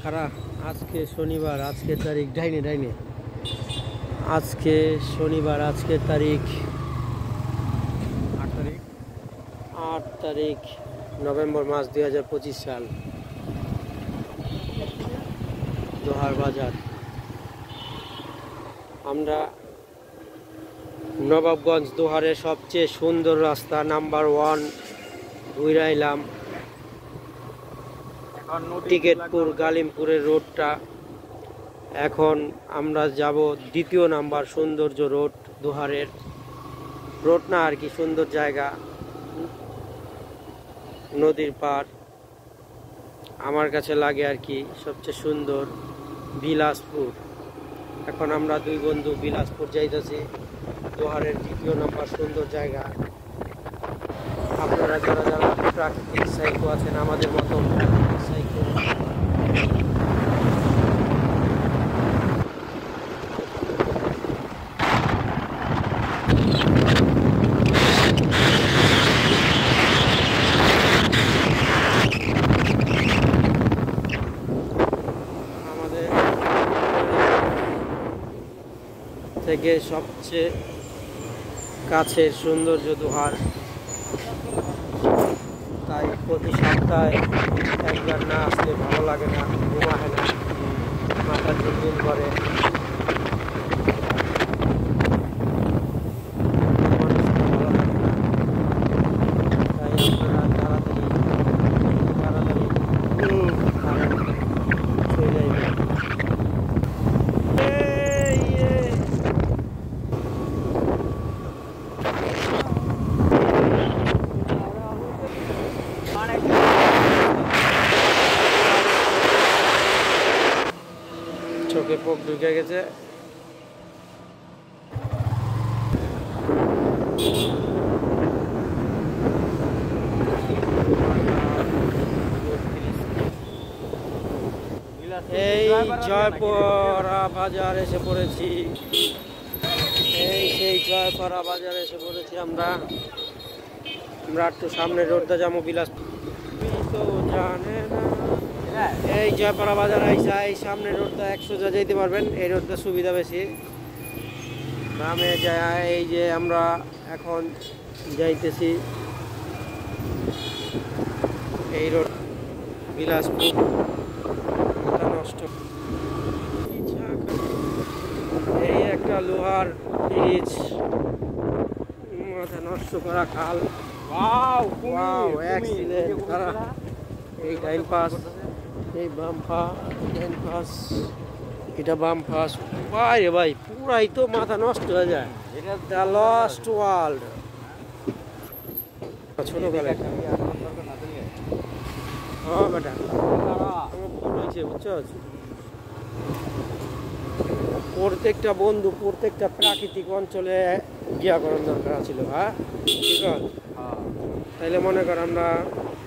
খারা আজকে শনিবার, আজকের তারিখ ডাইনে ডাইনে আজকে শনিবার, আজকের তারিখ 8 তারিখ নভেম্বর মাস 2025 সাল। দোহার বাজার। আমরা নবাবগঞ্জ দোহারের সবচেয়ে সুন্দর রাস্তা নাম্বার 1 ঘুরে এলাম। টিকেটপুর গালিমপুরের রোডটা। এখন আমরা যাব 2য় নাম্বার সৌন্দর্য রোড। দোহারের রোড না আর কি, সুন্দর জায়গা, নদীর পার আমার কাছে লাগে আর কি সবচেয়ে সুন্দর। বিলাসপুর। এখন আমরা 2 বন্ধু বিলাসপুর যাইতেছি, দোহারের 2য় নাম্বার সুন্দর জায়গা। আপনারা যারা যারা প্রাকৃতিক সাইকো আছেন, আমাদের মতো সাইকো, আমাদের থেকে সবচেয়ে কাছের সৌন্দর্য দোহার। তাই প্রতি সপ্তাহে একবার না আসলে ভালো লাগে না, ঘুম আসে না, মাথা ঝিমঝিম করে। তাই আপনারা তাড়াতাড়ি চলে যাইবেন। চোখে পোক ঢুকে গেছে। এই জয়পুরা বাজার এসে পড়েছি। এই সেই জয়পুরা বাজার এসে পড়েছি আমরা। একটু সামনে রোডটা যাবো বিলাসপুর। তো জানে না এই জয়পুরা বাজার আইসা এই সামনে রোডটা 100 যা যেতে পারবেন। এই রোডটা সুবিধা বেশি। গ্রামে যায় এই যে আমরা এখন যাইতেছি এই রোড বিলাসপুর। নষ্ট এই একটা লোহার ব্রিজ, মাথা নষ্ট করা খাল। এই ডাইন পাস, এই বাম পাস, এটা বাম পাস। ভাই রে ভাই, পুরাই তো মাথা নষ্ট হয়ে যায়। The lost world. ছোটবেলা বেটা বুঝছো, প্রত্যেকটা বন্ধু প্রত্যেকটা প্রাকৃতিক অঞ্চলে গিয়া করার দরকার ছিল। হ্যাঁ ঠিক আছে, তাইলে মনে কর আমরা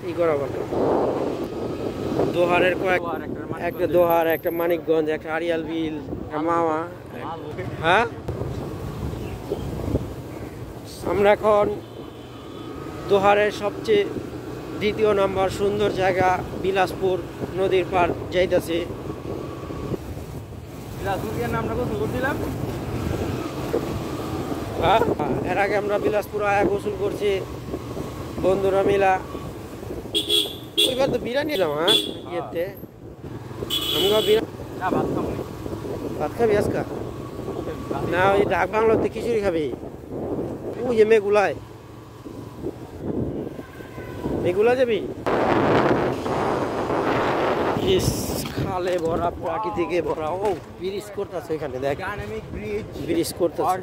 ই করা পারতাম। দোহারের একটা দোহার, একটা মানিকগঞ্জ, একটা আড়িয়াল বিল, মামা। হ্যাঁ আমরা এখন দোহারের সবচেয়ে 2য় নাম্বার সুন্দর জায়গা বিলাসপুর নদীর পার যাইতেছি। এর আগে আমরা বিলাসপুর আয়া গোসল করছি বন্ধুরা মিলা। ওইবার তো বিরিয়ানি এলাম। হ্যাঁ ইয়েতে আমরা ভাত খাবি আজকা না? ওই ডাক বাংলাতে খিচুড়ি খাবি? ওই যে মেঘুলায় যাবি? খালে ভরা, প্রাকৃতিকে ভরা। ও ব্রিজ করতেছে এখানে, দেখ ব্রিজ করতেছে।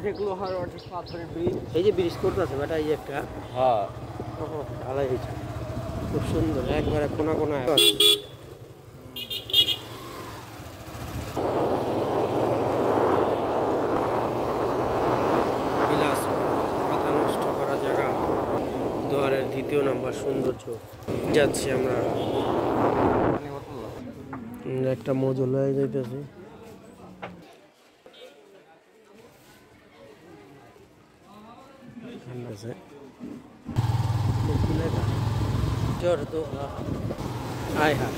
এই যে ব্রিজ করতেছে বেটা, এই একটা ভালো হয়েছে, খুব সুন্দর, একবারে কোনা কোনা। মাথা নষ্ট করা জায়গা, দোহারের 2য় নাম্বার সৌন্দর্য। যাচ্ছি আমরা, একটা মজল হয়ে যাইতেছি। আয় হ্যাঁ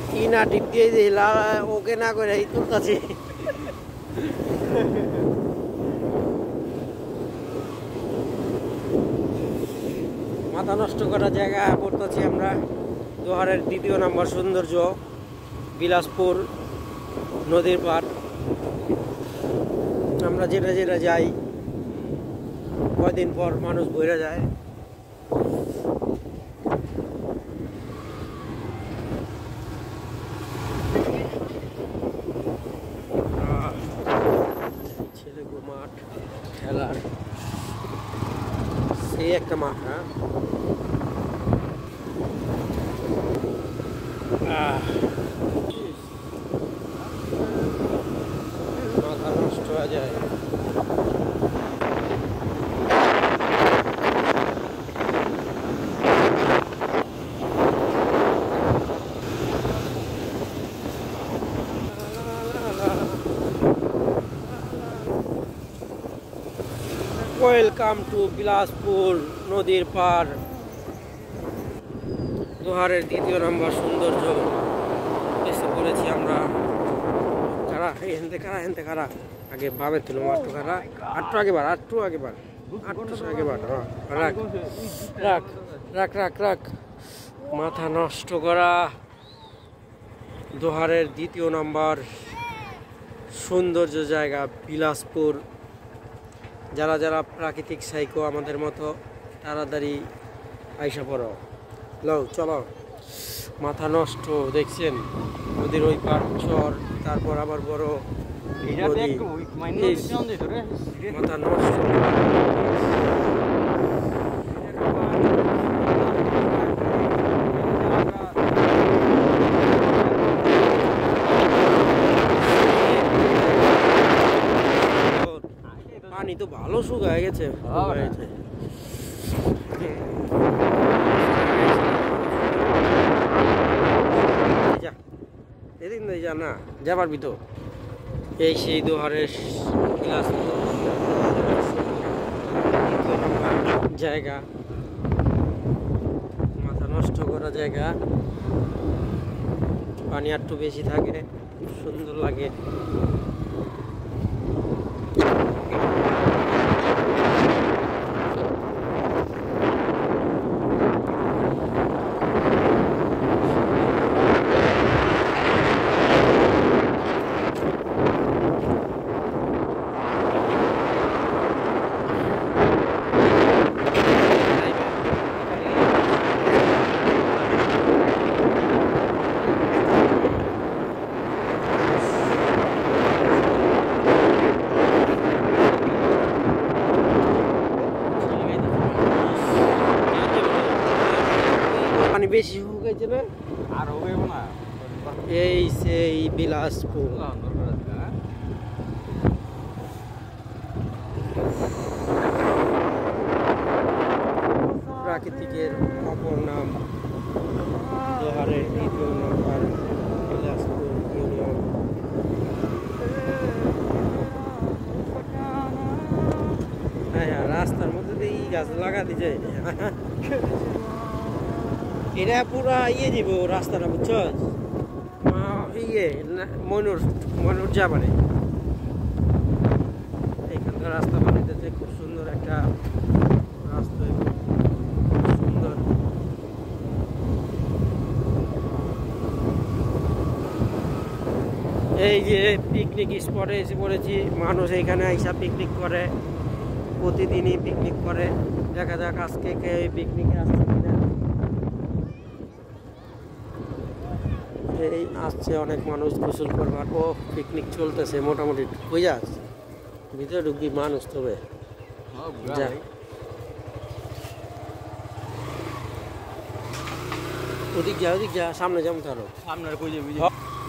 কি না টিপ দিয়ে দিল ওকে না করে এই তুলতাছি। মাথা নষ্ট করা জায়গা পড়তেছি আমরা। দোহারের 2য় নম্বর সৌন্দর্য বিলাসপুর নদীর পাড়। আমরা যেটা যেটা যাই কয়দিন পর মানুষ বইরা যায়। ছেলেগো মাঠ খেলার সেই একটা মাঠ। মাথা নষ্ট হয়ে যায়। ওয়েলকাম টু বিলাসপুর নদীর পাড়, দোহারের 2য় নম্বর সৌন্দর্য। এসে পড়েছি আমরা। কারা হেনতে কারা আগে ভাবে তুলো আটটু কারা আটটু আগে বার আটটু আগে বার রাখ রাখ রাখ রাখ রাখ। মাথা নষ্ট করা দোহারের 2য় নম্বর সৌন্দর্য জায়গা বিলাসপুর। যারা যারা প্রাকৃতিক সাইকো আমাদের মতো তাড়াতাড়ি আইসা পড়ো। লও চলো। মাথা নষ্ট দেখছেন নদীর ওই পার চর, তারপর আবার বড় নদী। মাথা নষ্ট। পানি তো ভালো শুকায় গেছে। এদিন যা না যা পারবি তো। এই সেই দোহারের জায়গা, মাথা নষ্ট করা জায়গা। পানি একটু বেশি থাকে, খুব সুন্দর লাগে। পানি বেশি শুকাইছে না আর হবে না। এই সেই বিলাসপুর। প্রাকৃতিকের অপর নাম দোহারের 2য় নম্বর বিলাসপুর ইউনিয়ন। হ্যাঁ হ্যাঁ, রাস্তার মধ্যে দিয়ে এই গাছ লাগা দিছে। এটা পুরা ইয়ে দিব রাস্তাটা, বুঝছ? ইয়ে মনুর যা মানে এখানকার রাস্তা বানাইতেছে। খুব সুন্দর একটা রাস্তা, সুন্দর। এই যে পিকনিক স্পটে এসে পড়েছি। মানুষ এখানে আইসা পিকনিক করে, প্রতিদিনই পিকনিক করে। দেখা যাক আজকে কে পিকনিকে আসছে কিনা। এই আসছে অনেক মানুষ গোসল করবার। ও পিকনিক চলতেছে মোটামুটি। বুঝা ভিতরে ঢুকবি মানুষ তবে যা। ওদিক যা সামনে যেমন তো আরো সামনে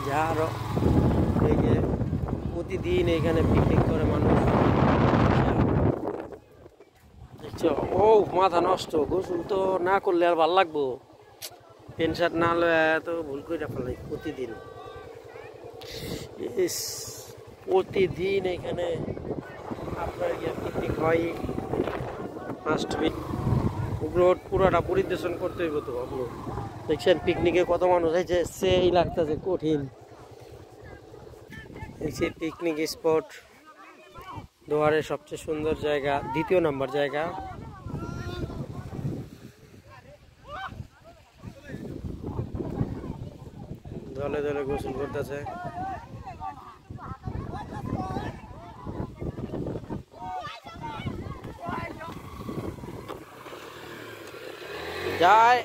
যা আরো। এই যে প্রতিদিন এখানে পিকনিক করে মানুষ। দেখছো? ও মাথা নষ্ট। গোসল তো না করলে আর ভালো লাগবো। প্যান্ট শার্ট না হলে তো ভুল করে ফেলাই প্রতিদিন। প্রতিদিন এখানে আপনার পিকনিক হয়। Must be. পুরোটা পরিদর্শন করতে হইব তো আপনার। দেখছেন পিকনিকে কত মানুষ হয়েছে, সেই লাগতেছে কঠিন। এই যে পিকনিক স্পট, দোহারের সবচেয়ে সুন্দর জায়গা, 2য় নম্বর জায়গা। দলে দলে গোসল করতেছে। যায়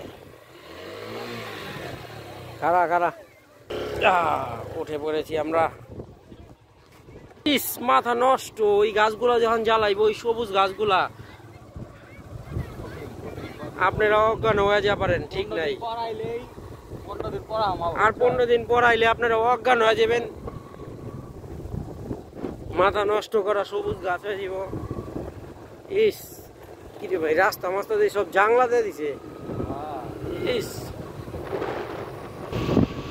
খারা খারা উঠে পড়েছি আমরা। মাথা নষ্ট, ওই গাছগুলা যখন জ্বালাইব, ওই সবুজ গাছগুলা আপনারা অজ্ঞান হয়ে যা পারেন, ঠিক নাই। আর 15 দিন পর আইলে আপনারা অজ্ঞান হয়ে যাবেন। মাথা নষ্ট করা সবুজ গাছ হয়ে যাব। ইস কি রে ভাই, রাস্তা মাস্তা দিয়ে সব জাংলা দিয়ে দিছে। ইস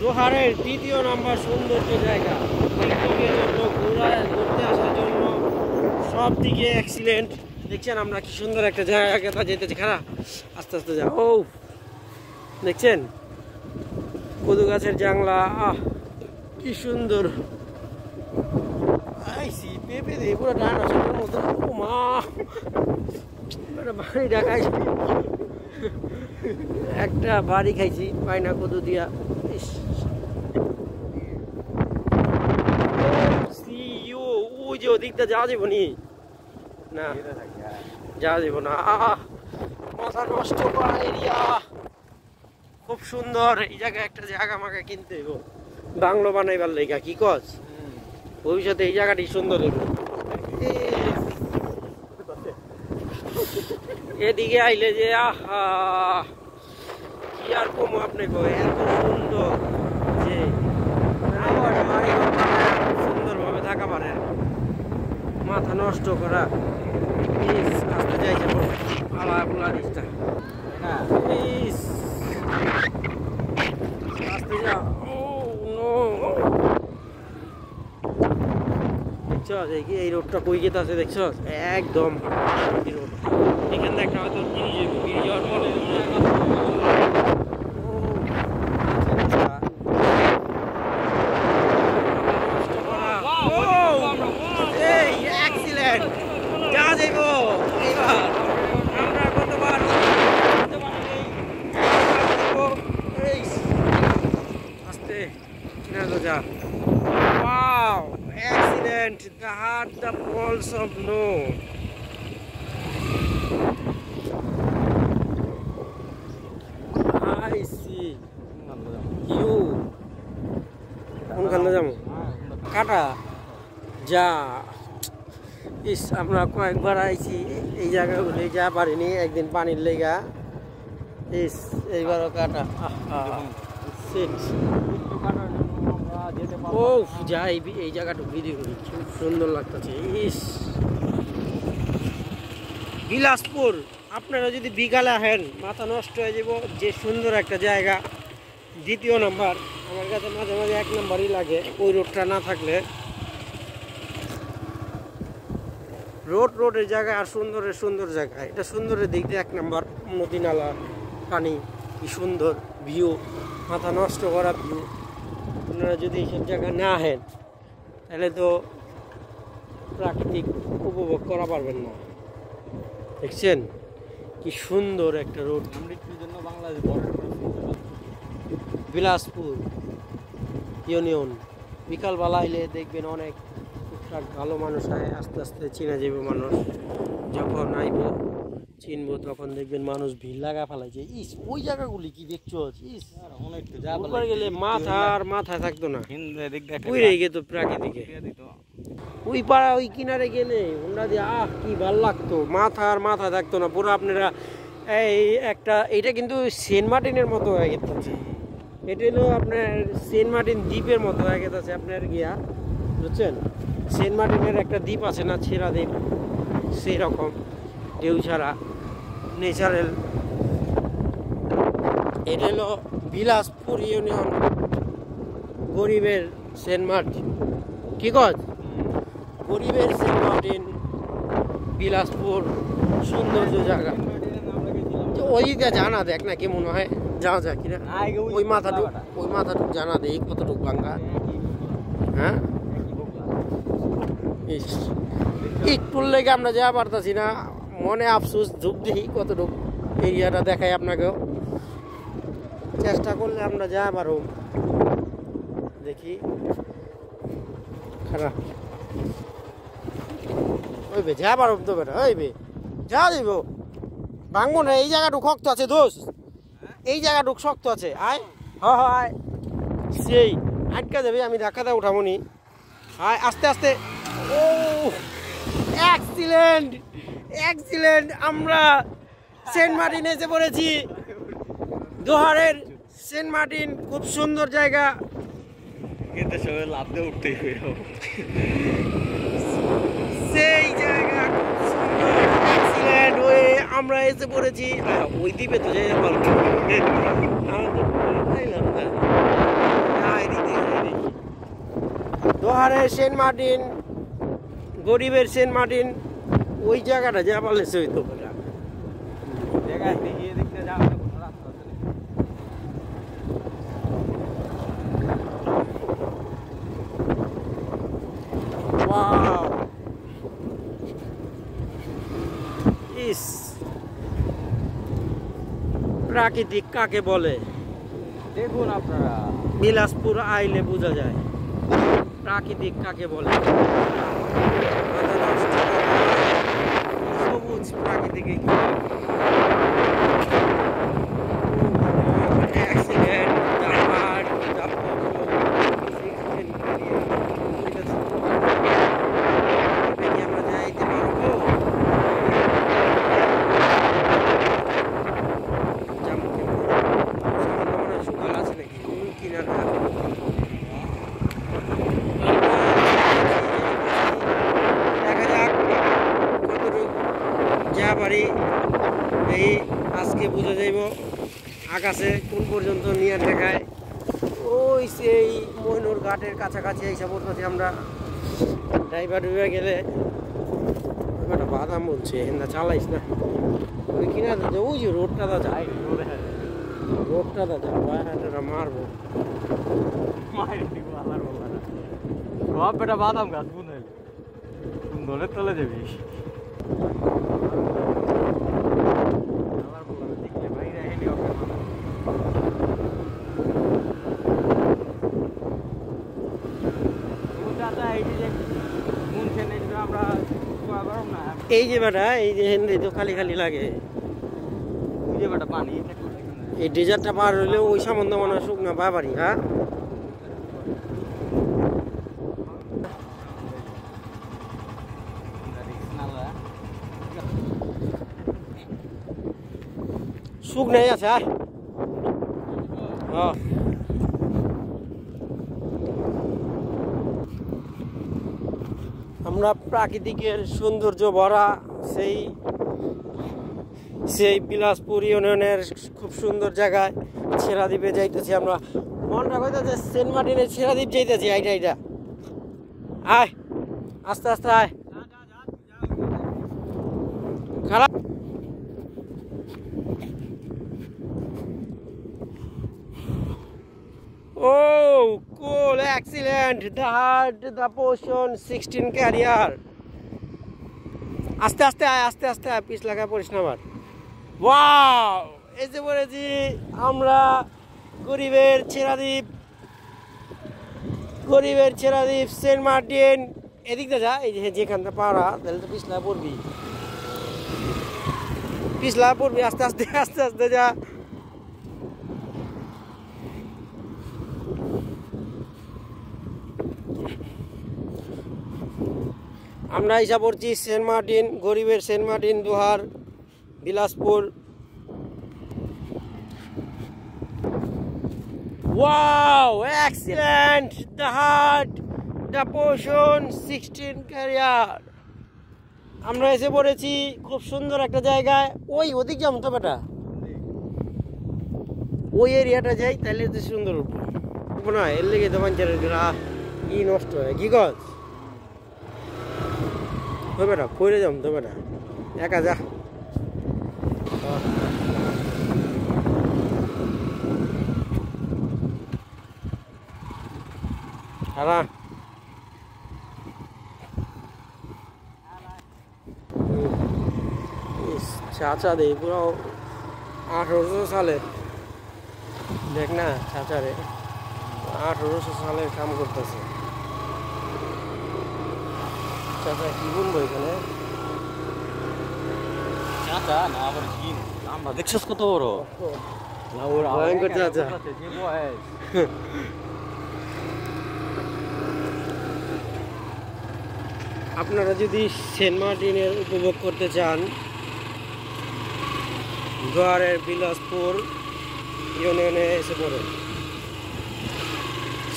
দোহারের 2য় নম্বর সৌন্দর্য জায়গা, ঘুরতে আসার জন্য সব দিকে এক্সিলেন্ট। দেখছেন আমরা কি সুন্দর একটা জায়গা যেতেছি, খারাপ আস্তে আস্তে যা। ও দেখছেন কদু গাছের জাংলা, আহ কি সুন্দর। আইসি পেঁপে দিয়ে পুরো ডাইনোসরের মতো। ও মা, বাড়ি খাইছি, একটা বাড়ি খাইছি পাইনা কদু দিয়া। ওই যে ওদিকটা যাওয়া যাবো নি, না যাওয়া যাবো না। মাথা নষ্ট করা এরিয়া, খুব সুন্দর। এই জায়গায় একটা জায়গা আমাকে কিনতে হইব বাংলো বানাইবার লেগা, কি কস? ভবিষ্যতে এই জায়গাটি সুন্দর হইব। এদিকে আইলে যে আহা কি আর কম আপনি কো, এত সুন্দর যে সুন্দরভাবে থাকা পারে। মাথা নষ্ট করা আসতে চাইছে আলা পোলা দিসটা আসতে যা। দেখছস এই রোডটা কই গেতে আছে, দেখছস একদম রোড। এখান থেকে একটা হয়তো ব্রিজ যাওয়ার পরে যা যাইব। এইবার আমরা কতবার আস্তে কিনা তো যা। Wow, excellent. The falls of no. I see. You. কোনখানে যাবো? কাটা যা। ইস আমরা কয়েকবার আইছি এই জায়গাগুলি, যা পারিনি একদিন পানির লেগা। ইস এইবারও কাটা। ও যাই এই জায়গাটা ভিডিও করি, খুব সুন্দর লাগতেছে। ইস বিলাসপুর, আপনারা যদি বিকালে আসেন মাথা নষ্ট হয়ে যাব। যে সুন্দর একটা জায়গা, 2য় নম্বর। আমার কাছে মাঝে মাঝে 1 নম্বরই লাগে ওই রোডটা না থাকলে। রোডের জায়গা আর সুন্দর জায়গা, এটা সুন্দরের দিক দিয়ে 1 নম্বর। নদী নালা, পানি, কি সুন্দর ভিউ, মাথা নষ্ট করা ভিউ। আপনারা যদি এইসব জায়গা না আসেন তাহলে তো প্রাকৃতিক উপভোগ করা পারবেন না। দেখছেন কি সুন্দর একটা রোড। জন্য বাংলাদেশ বিলাসপুর ইউনিয়ন। বিকালবেলা আইলে দেখবেন অনেক টুকটাক ভালো মানুষ হয়, আস্তে আস্তে চিনা যাবে মানুষ। যখন আইব চিনবো তখন দেখবেন মানুষ ভিড় লাগা ফেলাইছে। ইস ওই জায়গাগুলি কি দেখছো, ইস গেলে মাথায় থাকতো না, পুইরে গেতো প্রাকৃতিকে। ওই পাড়া ওই কিনারে গেলে ওরা দিয়ে কি ভাল লাগতো, মাথা থাকতো না পুরো। আপনারা এইটা কিন্তু সেন্ট মার্টিনের মতো হয়ে গেছে। এটা হলো আপনার সেন্ট মার্টিন দ্বীপের মতো হয়ে গেছে আপনার গিয়া, বুঝছেন? সেন্ট মার্টিনের একটা দ্বীপ আছে না, ছেঁড়া দ্বীপ, সেই রকম ঢেউ ছাড়া ন্যাচারাল। এটা হলো বিলাসপুর ইউনিয়ন, গরিবের সেন্ট মার্টিন। কি কজ? গরিবের সেন্ট মার্টিন, বিলাসপুর, সৌন্দর্য জায়গা। ওই দিকে জানা দেখ না কেমন হয়। যাওয়া যায় কিনা ওই মাথাটুক জানা দেই কতটুক ভাঙ্গা। হ্যাঁ একটু লেগে আমরা যাওয়া পারতাছি না, মনে আফসোস। ঝুঁক দেখি কতটুক এরিয়াটা দেখাই আপনাকেও, চেষ্টা করলে আমরা যা পারো। দেখি খারাপ ওইবে যা পারো তো বেটা, ওইবে যা দিব ভাঙবো না। এই জায়গাটুক শক্ত আছে দোষ, এই জায়গাটুক শক্ত আছে। আয় হয় সেই আটকা যাবে, আমি ধাক্কাটা উঠাবনি। আয় আস্তে আস্তে। ও এক্সিলেন্ট এক্সিলেন্ট, আমরা সেন্ট মার্টিন এসে পড়েছি। দোহারের সেন্ট মার্টিন খুব সুন্দর জায়গা। লাভ দিয়ে উঠতে সেই জায়গা খুব সুন্দর এক্সিলেন্ট হয়ে আমরা এসে পড়েছি। ওই দ্বীপে তো যাই দোহারের সেন্ট মার্টিন, গরিবের সেন্ট মার্টিন, ওই জায়গাটা যা পারলে হইতো প্রাকৃতিক কাকে বলে দেখুন আপনারা, বিলাসপুর আইলে বোঝা যায় প্রাকৃতিক কাকে বলে। সবুজ প্রাকৃতিক এই আজকে বুঝে যাইব আকাশে কোন পর্যন্ত নিয়ে দেখায়। ওই সেই মইনুর ঘাটের কাছাকাছি এইসব পড়তেছি আমরা। ড্রাইভার ডুবে গেলে একটা বাদাম বলছে না চালাইস না, ওই কিনা ওই যে রোডটা দা যায়, রোডটা দা যা মারবো সব বেটা বাদাম গাছ বুঝে ধরে চলে যাবি। এই যে বেটা এই যে হেনরি তো খালি খালি লাগে, এই ডেজার্টটা পার হইলে ওই সম্বন্ধে মনে হয় শুকনা বাবারি। হ্যাঁ শুকনাই আছে। আমরা প্রাকৃতিকের সৌন্দর্য ভরা সেই বিলাসপুর ইউনিয়নের খুব সুন্দর জায়গায় ছেড়াদ্বীপে যাইতেছি আমরা। মনটা কইতাছে সেন্ট মার্টিনের ছেড়াদ্বীপ যাইতেছি। এইটা আয় আস্তে আস্তে আয়। খারাপ Oh, cool, excellent. The portion 16 carrier. আস্তে আস্তে আয়, আস্তে আস্তে আয়, পিছ লাগা পড়িস না আবার। ওয়াও, এসে পড়েছি আমরা গরিবের ছেড়াদ্বীপ সেন্ট মার্টিন। এদিকটা যা, এই যে যেখানটা পাড়া তাহলে তো পিছলা পড়বি, আস্তে আস্তে আস্তে আস্তে যা। আমরা এসে পড়ছি সেন্ট মার্টিন, গরিবের Saint Martin, Dohar, Bilaspur. Wow, excellent, the heart, the portion 16 carrier. আমরা এসে পড়েছি খুব সুন্দর একটা জায়গায়। ওদিক যাবো তো বেটা, ওই এরিয়াটা যাই তাহলে তো সুন্দর উঠবো না। এর লেগে তো মানুষের ই নষ্ট হয় কি গছ তো বেটা, পড়ে যাম তো বেটা, একা যা। সারা চাচা দে পুরো 1800 সালের দেখ না চাচারে 1800 সালের কাম করতেছে চাচা কি বলবো এখানে চাচা না আবার জিন আমরা দেখছস কত বড় ভয়ঙ্কর চাচা আপনারা যদি সেন্ট মার্টিনের উপভোগ করতে চান গোয়ারের বিলাসপুর ইউনিয়নে এসে পড়েন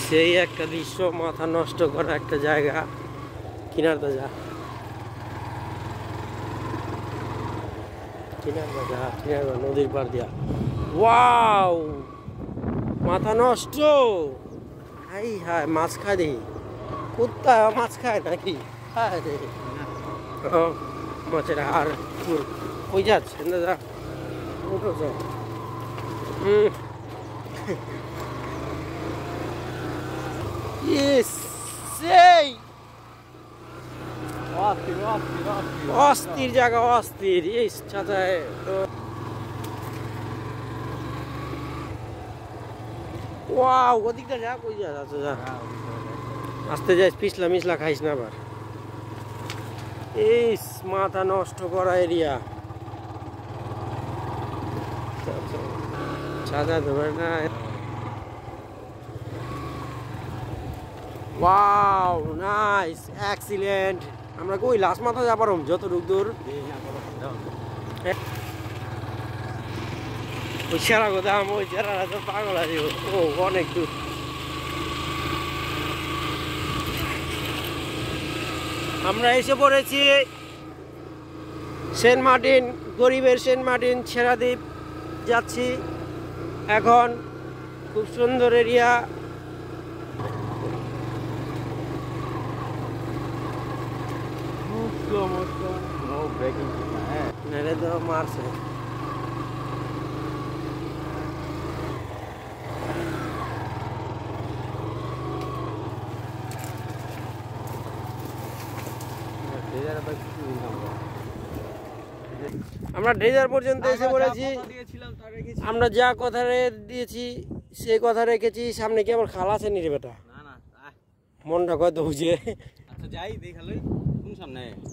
সেই একটা দৃশ্য মাথা নষ্ট করা একটা জায়গা কিনার বাজার নদীর পার দিয়া ওয়াও মাথা নষ্ট হাই হাই মাছ খায় দেখি কুত্তা মাছ খায় নাকি হায় রে ও মাছের আর কই যাচ্ছে না যা উঠো যা সেই অস্থির জায়গা অস্থির এই চাচায় তো ওয়াও ওদিকটা যা কই যা আচ্ছা যা আস্তে যাইস পিছলা মিছলা খাইস না আবার এই মাথা নষ্ট করা এরিয়া চাচা দেবে না ওয়াও নাইস এক্সিলেন্ট আমরা কই লাস্ট মাথা যা পারম যতটুক দূর ওই সেরা কথা ওই সেরা তো পাগল আছে ও অনেক দূর আমরা এসে পড়েছি সেন্ট মার্টিন গরিবের সেন্ট মার্টিন ছেড়াদ্বীপ যাচ্ছি এখন খুব সুন্দর এরিয়া নেড়ে তো মারছে আমরা ড্রেজার পর্যন্ত এসে পড়েছি আমরা যা কথা দিয়েছি সেই কথা রেখেছি সামনে কি আমার খালা আছে নি রে বেটা মনটা কত বুঝে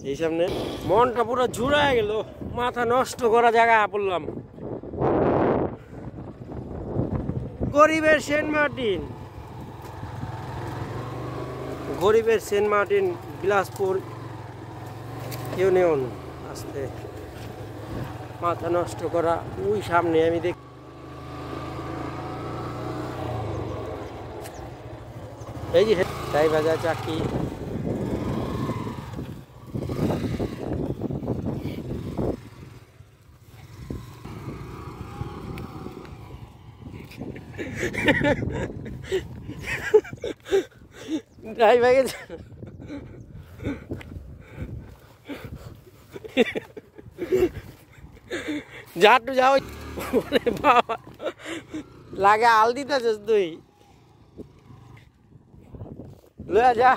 এই সামনে মনটা পুরো ঝুড়ায় গেল মাথা নষ্ট করা জায়গা পড়লাম গরিবের সেন্ট মার্টিন বিলাসপুর ইউনিয়ন আসতে মাথা নষ্ট করা ওই সামনে আমি দেখ এই যে তাই বাজার চাকরি ড্রাইভার গেছে যা টু যাও বাবা লাগে আল দিতেছিস তুই লয়া যা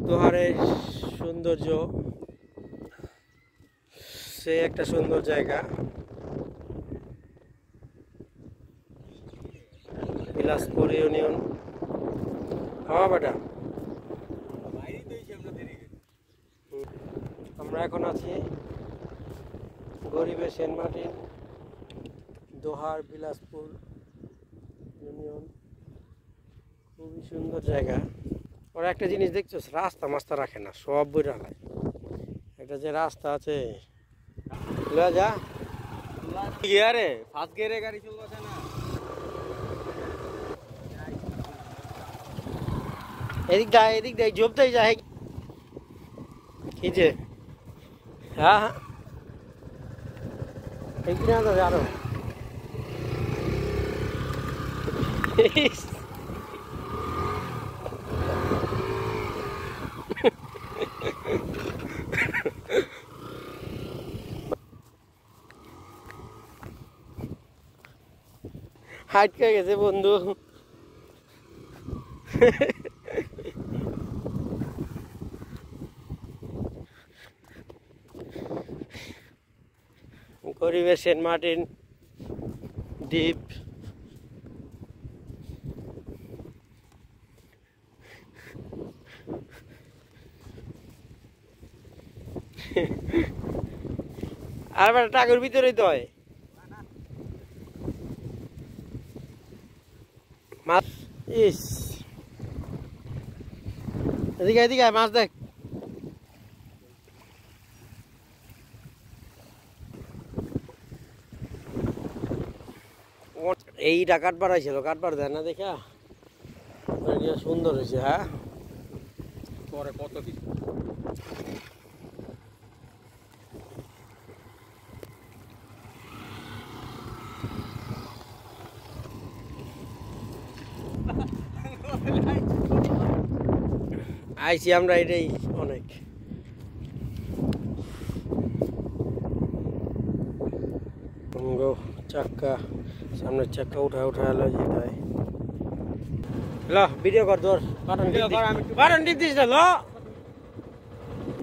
দোহারের সৌন্দর্য সে একটা সুন্দর জায়গা বিলাসপুর ইউনিয়ন হ্যাঁ বেটা আমরা এখন আছি গরিবের সেন্ট মার্টিন দোহার বিলাসপুর ইউনিয়ন খুবই সুন্দর জায়গা ওরা একটা জিনিস দেখছো রাস্তা মাস্তা রাখে না সব বই রাখায় একটা যে রাস্তা আছে যা গিয়ারে ফার্স্ট গিয়ারে গাড়ি চলছে না এদিক দেখ জবতেই যায় কি যে হ্যাঁ হ্যাঁ ঠিক না তো জানো হাটকে গেছে বন্ধু। গরিবের সেন্ট মার্টিন দ্বীপ। আর টাকার ভিতরেই তো হয় মাছ। ইস এদিকে এদিকে মাছ দেখ। এইটা কাটবার আইছিল, কাটবার দেয় না দেখা সুন্দর হয়েছে। হ্যাঁ পরে কত দিন আইছি আমরা, এটাই অনেক। চাক্কা সামনের চাক্কা উঠা উঠা এলো যেতে হয়। ল ভিডিও কর তোর বাটন টিপ দিস না। ল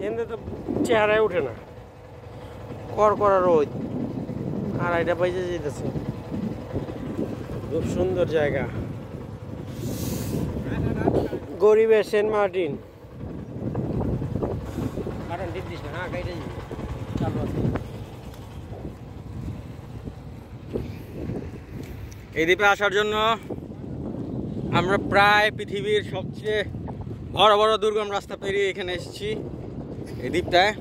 এমনি তো চেহারায় উঠে না, কর করা রোদ। আর এটা পাইছে যেতেছে, খুব সুন্দর জায়গা গরিবের সেন্ট মার্টিন। বাটন টিপ দিস না, হ্যাঁ কাইটা চালু আছে। এই দ্বীপে আসার জন্য আমরা প্রায় পৃথিবীর সবচেয়ে বড় বড় দুর্গম রাস্তা পেরিয়ে এখানে এসেছি। এই দ্বীপটায়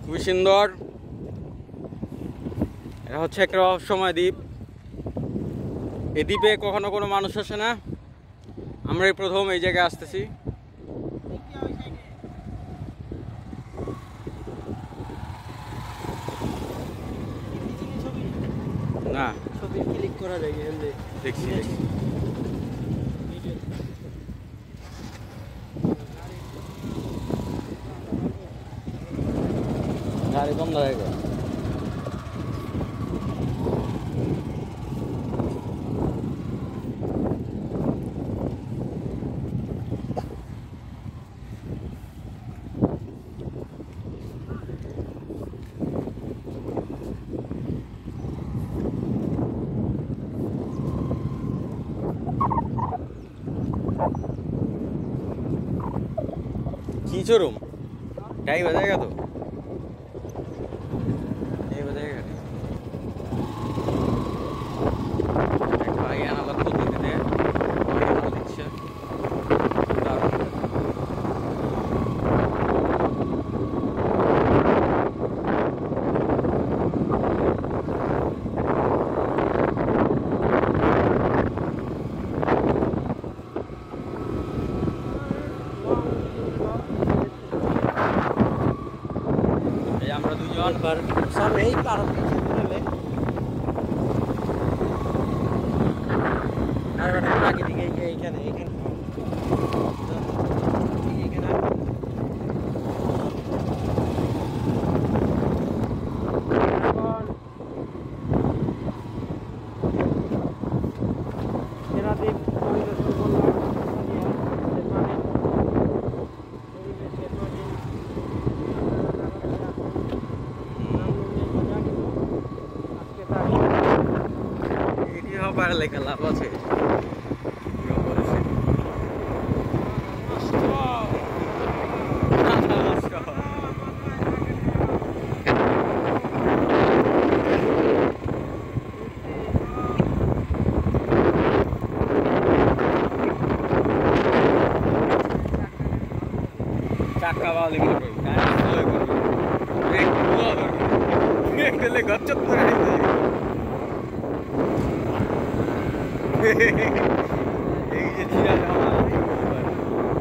খুবই সুন্দর। এটা হচ্ছে একটা রহস্যময় দ্বীপ। এই দ্বীপে কখনো কোনো মানুষ আসে না, আমরা এই প্রথম এই জায়গায় আসতেছি। না ছবি ক্লিক করা যায়, দেখছি গাড়ি বন্ধ হয়ে গেল। কি চরুম টাইম হয়ে গেল, তো টাইম হয়ে গেল। আগে আনালাম তো দিতে দিচ্ছে। আমরা দুজন সামনে এই পার আর আগে দিকে এইখানে এইখানে লেখা লাভ আছে। চাক্কা বাউলি করবে, গচ্চত করে এই যে ছিড়া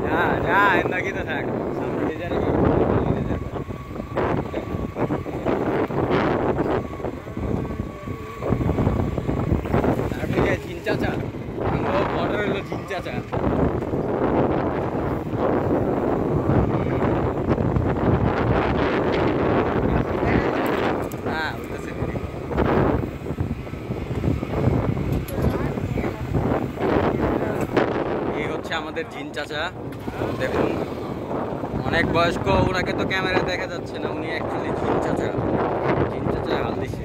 যা যা এন্দা কিতে থাক সামনে যারে আর ঠিক আছে চিন্তা চা জিন চাচা। হ্যাঁ বুঝতেছি। এই হচ্ছে আমাদের জিন চাচা, দেখুন অনেক বয়স্ক, ওনাকে তো ক্যামেরা দেখা যাচ্ছে না, উনি অ্যাকচুয়ালি জিন চাচা। জিন চাচা হাল দিছে।